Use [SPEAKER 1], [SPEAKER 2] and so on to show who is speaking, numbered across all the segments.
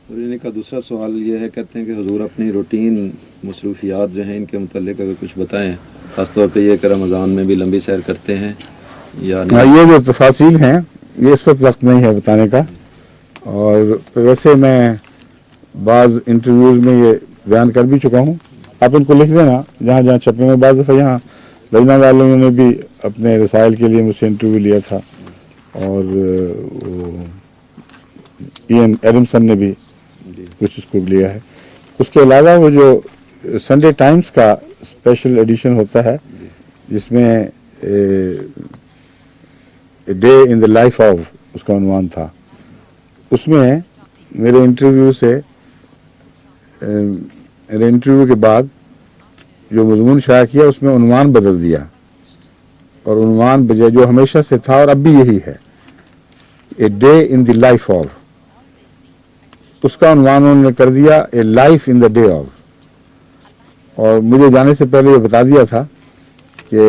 [SPEAKER 1] اور انہیں کا دوسرا سوال یہ ہے، کہتے ہیں کہ حضور اپنی روٹین مصروفیات جو ہیں ان کے متعلق اگر کچھ بتائیں، خاص طور پہ یہ کہ رمضان میں بھی لمبی سیر کرتے ہیں یا نہیں؟
[SPEAKER 2] یہ جو تفاصیل ہیں یہ اس وقت نہیں ہے بتانے کا، اور ویسے میں بعض انٹرویوز میں یہ بیان کر بھی چکا ہوں. آپ ان کو لکھ دینا جہاں جہاں چھپے میں. بعض دفعہ یہاں لجنہ والوں نے بھی اپنے رسائل کے لیے مجھ سے انٹرویو لیا تھا، اور این ایڈمسن نے بھی
[SPEAKER 1] جی
[SPEAKER 2] کچھ اس کو لیا ہے. اس کے علاوہ وہ جو سنڈے ٹائمز کا اسپیشل ایڈیشن ہوتا ہے
[SPEAKER 1] جی
[SPEAKER 2] جس میں day in the life of اس کا عنوان تھا، اس میں میرے انٹرویو کے بعد جو مضمون شائع کیا اس میں عنوان بدل دیا، اور عنوان جو ہمیشہ سے تھا اور اب بھی یہی ہے، a day in the life of, اس کا عنوان انہوں نے کر دیا a life in the day of. اور مجھے جانے سے پہلے یہ بتا دیا تھا کہ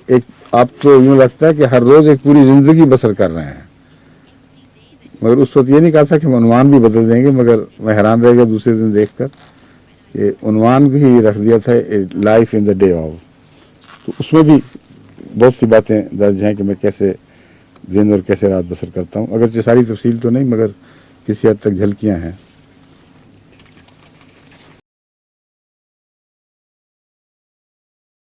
[SPEAKER 2] ایک آپ تو یوں لگتا ہے کہ ہر روز ایک پوری زندگی بسر کر رہے ہیں، مگر اس وقت یہ نہیں کہا تھا کہ ہم عنوان بھی بدل دیں گے. مگر میں حیران رہ گیا دوسرے دن دیکھ کر کہ عنوان بھی رکھ دیا تھا life in the day of. تو اس میں بھی بہت سی باتیں درج ہیں کہ میں کیسے دن اور کیسے رات بسر کرتا ہوں، اگرچہ ساری تفصیل تو نہیں مگر کسی حد تک جھلکیاں ہیں.